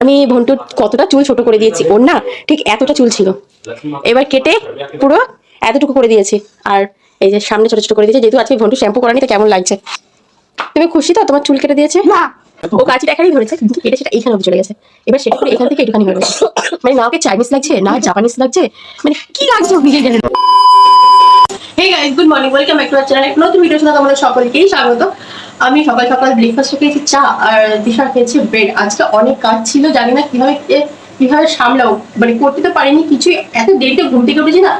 আমি ভন্টুর কতটা চুল ছোট করে দিয়েছি, ওর না ঠিক এতটা চুল ছিল, এবার কেটে পুরো এতটুকু করে দিয়েছি। আর এই যে সামনে ছোট ছোট করে দিয়েছে, যেহেতু আজকে ভন্টু শ্যাম্পু করানি, তো কেমন লাগছে? তুমি খুশি তো তোমার চুল কেটে দিয়েছে? না, ও কাঁচিটা এখানেই ধরেছে, কিন্তু কেটে সেটা এইখানে অব্দি চলে গেছে। এবার সেটা করে এখান থেকে একটুখানি হয়ে গেছে। মানে না ওকে চাইনিজ লাগছে না জাপানিজ লাগছে, মানে কি লাগছে ও নিজেই জানে না। Hey guys, good morning, welcome back to our channel. একটা নতুন ভিডিওর সাথে তোমাদের সকলকেই স্বাগত। আমি সকাল সকাল ব্রেকফাস্ট খেয়েছি চা, আর দিশা খেয়েছি ব্রেড। আজকে অনেক কাজ ছিল, জানি না কিভাবে সামলাও, মানে করতে তো পারিনি কিছুই। এত দেরিতে ঘুম থেকে উঠেছি না,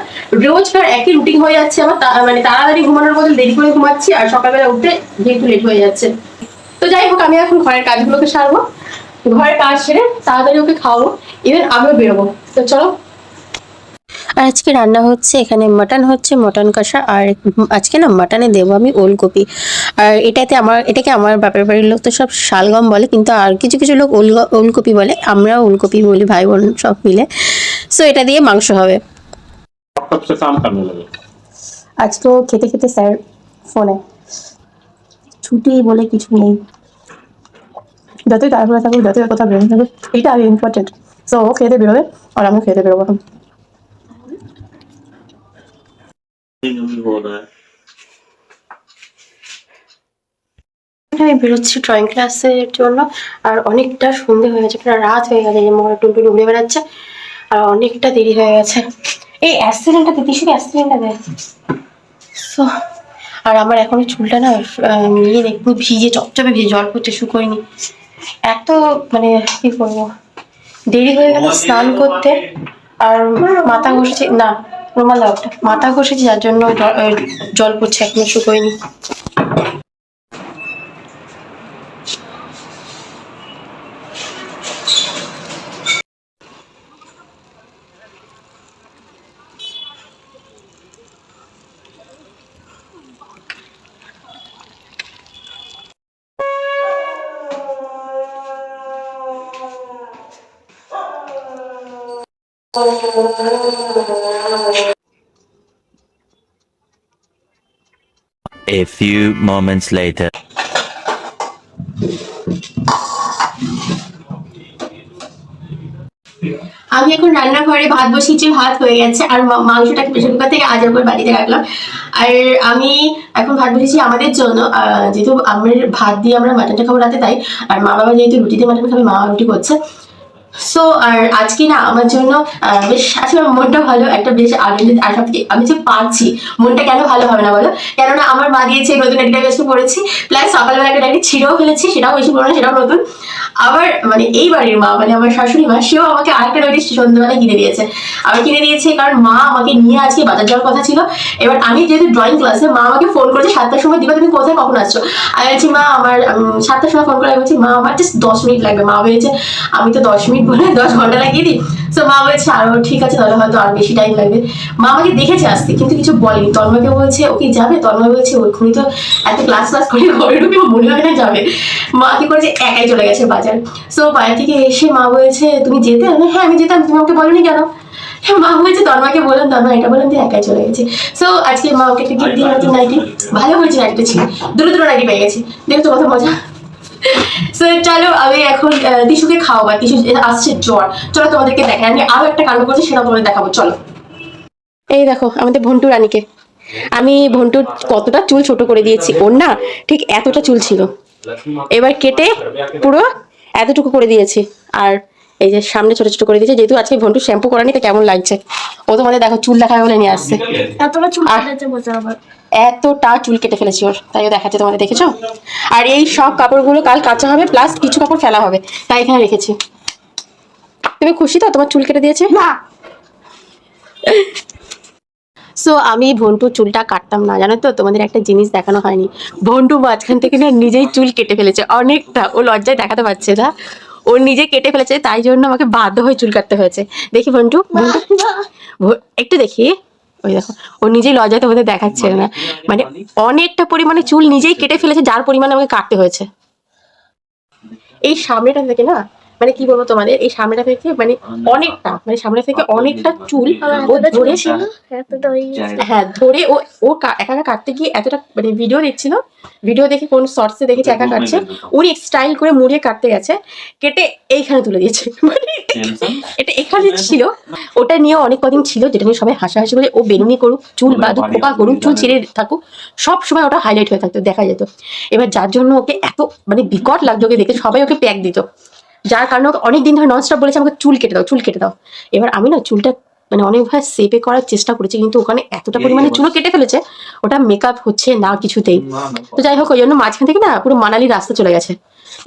রোজকার একই রুটিন হয়ে যাচ্ছে আমার। মানে তাড়াতাড়ি ঘুমানোর বদল দেরি করে ঘুমাচ্ছি, আর সকালবেলা উঠতে যেহেতু লেট হয়ে যাচ্ছে। তো যাই হোক, আমি এখন ঘরের কাজগুলোকে সারবো, ঘরের কাজ সেরে তাড়াতাড়ি ওকে খাওয়াবো, ইভেন আমিও বেরোবো। তো চলো। আর আজকে রান্না হচ্ছে, এখানে মাটন হচ্ছে, মটন কষা। আর আজকে না মাটনে দেবো আমি ওলকপি। আর এটাকে আমার বাপের বাড়ির লোক তো সব শালগম বলে, কিন্তু আর কিছু কিছু লোক ওলকপি বলে, আমরা ওলকপি বলি ভাই বোন সব মিলে। সো এটা দিয়ে মাংস হবে। আজকেও খেতে খেতে স্যার ফোনে, ছুটি বলে কিছু নেই, যতই তাড়াহুড়া থাকুক, যতই কোথাও বেরোনো থাকুক, এইটা আগে ইম্পর্টেন্ট। সো ও খেতে বেরোবে আর আমিও খেতে বেরোবো এখন। আমি বেরোচ্ছি ড্রয়িং ক্লাসের জন্য, আর অনেকটা সন্ধে হয়ে গেছে, প্রায় রাত হয়ে গেছে। যে মরা টুনটুনি উড়ে বেড়াচ্ছে, আর অনেকটা দেরি হয়ে গেছে। এই অ্যাক্সিডেন্টটা দিদি, শুধু অ্যাক্সিডেন্টটা দেয়। সো আর আমার এখনো চুলটা না নিয়ে দেখবো ভিজে, চপচপে ভিজে, জল পড়তে শুকোয়নি। এত মানে কি করবো, দেরি হয়ে গেল স্নান করতে। আর মাথা ঘষেছি না, রুমাল দাও একটা, মাথা ঘষেছি যার জন্য জল পড়ছে, এখনো শুকোয়নি। A few moments later. আমি এখন রান্নাঘরে ভাত বসিয়েছি, ভাত হয়ে গেছে, আর মাংসটাকে প্রেসার কুকার থেকে আজ একবার বাড়িতে রাখলাম। আর আমি এখন ভাত বসিয়েছি আমাদের জন্য, যেহেতু আমার ভাত দিয়ে আমরা মাটনটা খাবো রাতে, তাই। আর মা বাবা যেহেতু রুটিতে মাটন খাবে, মা রুটি করছে। সো আর আজকে না আমার জন্য বেশ আসলে মনটা ভালো, একটা বেশ আনন্দিত। আর সব থেকে আমি যে পারছি, মনটা কেন ভালো হবে না বলো? কেননা আমার মা দিয়েছে নতুন একটা ড্রেস পরেছি, প্লাস সকালবেলা একটা ডাইরেক্ট ছিঁড়েও ফেলেছি, সেটাও বেশি পুরোনো, সেটাও নতুন। আবার মানে এই বাড়ির মা, মানে আমার শাশুড়ি মা, সেও আমাকে আরেকটা নৈটিস সন্ধ্যাবেলা কিনে দিয়েছে। আবার কিনে দিয়েছে কারণ মা আমাকে নিয়ে আজকে বাজার যাওয়ার কথা ছিল। এবার আমি যেহেতু ড্রয়িং ক্লাসে, মা আমাকে ফোন করেছে 7টার সময়, দিবা তুমি কোথায়, কখন আসছো? আমি বলছি মা আমার 7টার সময় ফোন করে, আমি বলছি মা আমার জাস্ট 10 মিনিট লাগবে। মা বলেছে আমি তো 10 মিনিট বলে 10 ঘন্টা লাগিয়ে দিই। তো মা বলছে আরো ঠিক আছে, তাহলে হয়তো আর বেশি টাইম লাগবে। মা আমাকে দেখেছে আসতে, কিন্তু কিছু বলেনি। তন্ময়কে বলছে ওকে যাবে, তন্ময় বলছে ওইখানে তো এত ক্লাস করে ঘরে ঢুকে মনে হয় না যাবে। মা কি করেছে, একাই চলে গেছে বাজার। সো বাইরে থেকে এসে মা বলছে তুমি যেতে? হ্যাঁ আমি যেতাম, তুমি আমাকে বলোনি কেন? হ্যাঁ মা বলছে তন্ময়কে বললাম, তন্ময় এটা বললাম, দিয়ে একাই চলে গেছে। সো আজকে মা ওকে একটা গিফট দিয়ে নতুন নাইটি, ভালো হয়েছে নাইটিটা ছিল, দুটো দুটো নাইটি পেয়ে গেছি। দেখো তো কত মজা। সো চলো আমি এখন টিসুকে খাওয়াবো, টিসু আসছে জ্বর। চলো তোমাদেরকে দেখাই, আমি আরো একটা কাণ্ড করছি, সেটা তোমাদের দেখাবো। চলো। এই দেখো আমাদের ভন্টু রানীকে, আমি ভন্টুর কতটা চুল ছোট করে দিয়েছি, ওর না ঠিক এতটা চুল ছিল, এবার কেটে পুরো এতটুকু করে দিয়েছি। আর এই যে সামনে ছোট ছোট করে দিয়েছে, যেহেতু আজকে ভন্টু শ্যাম্পু করানি, তো কেমন লাগছে? ও তোমাদের দেখো চুল দেখাবে বলে নিয়ে আসছে। এতটা চুল কাটাতে বসে আবার এতটা চুল কেটে ফেলেছি ওর, তাই ও দেখাচ্ছে তোমাদের, দেখেছো? আর এই সব কাপড়গুলো কাল কাচা হবে, প্লাস কিছু কাপড় ফেলা হবে, তাই এখানে রেখেছি। তুমি খুশি তো তোমার চুল কেটে দিয়েছে? না। সো আমি ভন্টুর চুলটা কাটতাম না, জানো তো, তোমাদের একটা জিনিস দেখানো হয়নি। ভন্টু মাঝখান থেকে না নিজেই চুল কেটে ফেলেছে অনেকটা, ও লজ্জায় দেখাতে পারছে না, ও নিজে কেটে ফেলেছে, তাই জন্য আমাকে বাধ্য হয়ে চুল কাটতে হয়েছে। দেখি ভন্টু, একটু দেখি, ওই দেখো ও নিজেই লজ্জায় তোমাদের দেখাচ্ছে না, মানে অনেকটা পরিমাণে চুল নিজেই কেটে ফেলেছে, যার পরিমাণে আমাকে কাটতে হয়েছে। এই সামনেটা থেকে না মানে কি বলবো তোমাদের, এই সামনেটা থেকে মানে অনেকটা, মানে সামনে থেকে অনেকটা চুল ও ধরে এতটা হয়ে গেছে। হ্যাঁ ধরে ও একা একা কাটতে গিয়ে এতটা, মানে ভিডিও দেখছিল, ভিডিও দেখে কোন শর্টসে দেখেছে একা কাটছে, উনি স্টাইল করে মুড়িয়ে কাটতে গেছে, কেটে এইখানে তুলে দিয়েছে। মানে এটা এখানে ছিল, ওটা নিয়ে অনেক কদিন ছিল, যেটা নিয়ে সবাই হাসাহাসি করে ও বেনুনি করুক, চুল বাঁধুক, পোকা করুক, চুল ছিঁড়ে থাকুক, সব সময় ওটা হাইলাইট হয়ে থাকতো, দেখা যেত। এবার যার জন্য ওকে এত মানে বিকট লাগতো ওকে দেখে, সবাই ওকে প্যাক দিত, যার কারণে ওকে অনেক দিন ধরে ননস্টপ বলেছে আমাকে চুল কেটে দাও, চুল কেটে দাও। এবার আমি না চুলটা মানে অনেকভাবে সেপে করার চেষ্টা করেছি, কিন্তু ওখানে এতটা পরিমাণে চুলও কেটে ফেলেছে, ওটা মেকআপ হচ্ছে না কিছুতেই। তো যাই হোক, ওই জন্য মাঝখান থেকে না পুরো মানালি রাস্তা চলে গেছে।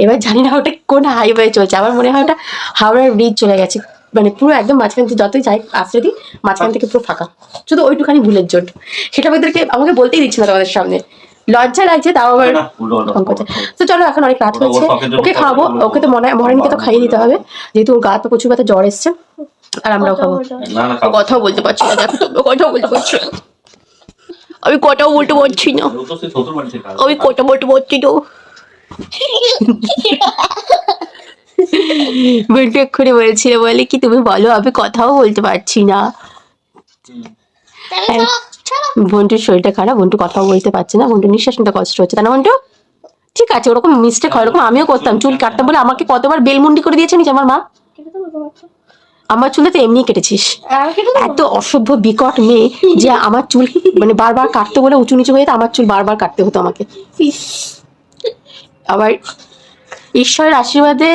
এবার জানি না ওটা কোন হাইওয়ে চলছে, আমার মনে হয় ওটা হাওড়ার ব্রিজ চলে গেছে, মানে পুরো একদম মাঝখান থেকে যতই যাই আসতে দিই, মাঝখান থেকে পুরো ফাঁকা, শুধু ওইটুখানি ভুলের জন্য। সেটা ওদেরকে আমাকে বলতেই দিচ্ছি না তোমাদের সামনে, লজ্জা লাগছে, তাও আবার ফোন করছে। তো চলো, এখন অনেক রাত হয়েছে, ওকে খাওয়াবো, ওকে তো মহারানীকে তো খাইয়ে দিতে হবে, যেহেতু ওর গা তো প্রচুর ব্যথা, জ্বর এসছে, আর আমরাও খাবো। কথাও বলতে পারছি না, দেখো তোমরা কথাও বলতে পারছো না, আমি কথাও বলতে পারছি না, আমি কথা বলতে পারছি না। বলতে এক্ষুনি বলছিল, বলে কি তুমি বলো, আমি কথাও বলতে পারছি না। বন্টুর শরীরটা খারাপ, বন্টু কথাও বলতে পারছে না, বন্টু নিঃশ্বাস নিতে কষ্ট হচ্ছে, তাই না বন্টু? ঠিক আছে, ওরকম মিস্টেক হয়, ওরকম আমিও করতাম, চুল কাটতাম বলে আমাকে কতবার বেলমুন্ডি করে দিয়েছে নিচে আমার মা। আমার চুলে তো এমনি কেটেছিস, এত অসভ্য বিকট মেয়ে যে আমার চুল মানে বারবার কাটতে বলে উঁচু নিচু হয়ে, আমার চুল বারবার কাটতে হতো আমাকে। আবার ঈশ্বরের আশীর্বাদে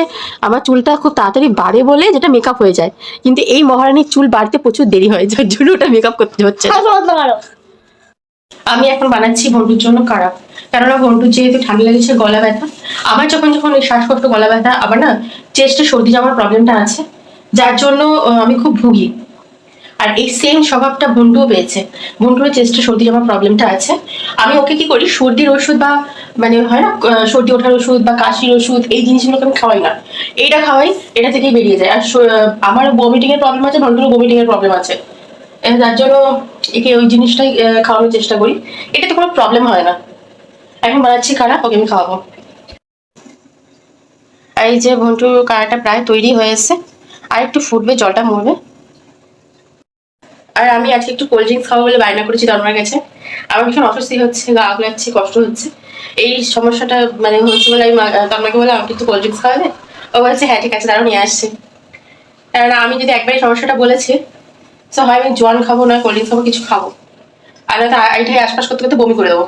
আমার চুলটা খুব তাড়াতাড়ি বাড়ে বলে যেটা মেকআপ হয়ে যায়, কিন্তু এই মহারানীর চুল বাড়তে প্রচুর দেরি হয়, যার জন্য ওটা মেকআপ করতে হচ্ছে। আমি এখন বানাচ্ছি বন্টুর জন্য কাড়া, কেননা বন্টুর যেহেতু ঠান্ডা লেগেছে, গলা ব্যথা, আমার যখন ওই শ্বাসকষ্ট, গলা ব্যথা, আবার না চেস্টে সর্দি যাওয়ার প্রবলেমটা আছে, যার জন্য আমি খুব ভুগি। আর এই সেম স্বভাবটা বন্টুও পেয়েছে, বন্টুরও চেস্টে সর্দি যাওয়ার প্রবলেমটা আছে। আমি ওকে কি করি, সর্দির ওষুধ বা মানে হয় না সর্দি ওঠার ওষুধ বা কাশির ওষুধ, এই জিনিসগুলোকে আমি খাওয়াই না, এইটা খাওয়াই, এটা থেকেই বেরিয়ে যায়। আর আমার বমিটিং এর প্রবলেম আছে, বন্টুরও বমিটিং এর প্রবলেম আছে, যার জন্য একে ওই জিনিসটাই খাওয়ানোর চেষ্টা করি, এটাতে কোনো প্রবলেম হয় না। এখন বানাচ্ছি কাড়া, ওকে আমি খাওয়াবো। এই যে বন্টুর কাড়াটা প্রায় তৈরি হয়ে এসেছে, আর একটু ফুটবে, জলটা মরবে। আর আমি আজকে একটু কোল্ড ড্রিঙ্কস খাবো বলে বায়না করেছি দরমার কাছে, আমার ভীষণ অস্বস্তি হচ্ছে, গা লাগছে, কষ্ট হচ্ছে, এই সমস্যাটা মানে হচ্ছে বলে আমি দরমাকে বলে আমাকে একটু কোল্ড ড্রিঙ্কস খাওয়াবে। ও বলছে হ্যাঁ ঠিক আছে, তারাও নিয়ে আসছে। কারণ আমি যদি একবারই সমস্যাটা বলেছি, তো হয় আমি জোয়ান খাবো, না কোল্ড ড্রিঙ্কস খাবো, কিছু খাবো, আর না এইটাই আশপাশ করতে করতে বমি করে দেবো।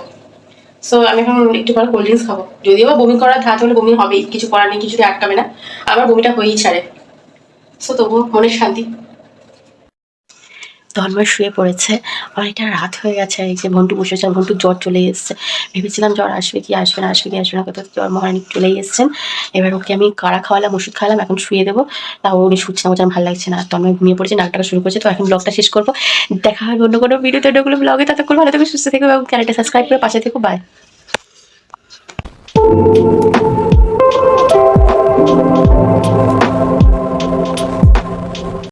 সো আমি এখন একটু পরে কোল্ড ড্রিঙ্কস খাবো, যদিও বা বমি করার ধাত হলে বমি হবেই, কিছু করার নেই, কিছুতে আটকাবে না, আমার বমিটা হয়েই ছাড়ে। সো তবুও মনের শান্তি। তন্ময় শুয়ে পড়েছে, অনেকটা রাত হয়ে গেছে, এই যে ভন্টু বসেছে, ভন্টুর জ্বর চলে এসছে, ভেবেছিলাম জ্বর আসবে কি আসবে না, আসবে কি আসবে না, কোথাও জ্বর মহারানী চলেই এসছেন। এবার ওকে আমি কাড়া খাওয়ালাম, ওষুধ খাওয়ালাম, এখন শুয়ে দেবো, তাও উনি শুচ্ছে না, বলছে আমার ভালো লাগছে না, তন্ময় ঘুমিয়ে পড়েছে, নাটকটা শুরু করছে। তো এখন ব্লগটা শেষ করবো, দেখা হবে অন্য কোনো ভিডিওতে, অন্যগুলো ব্লগে, ততক্ষণ ভালো থেকো, সুস্থ থেকো এবং চ্যানেলটা সাবস্ক্রাইব করে পাশে থেকো, বাই।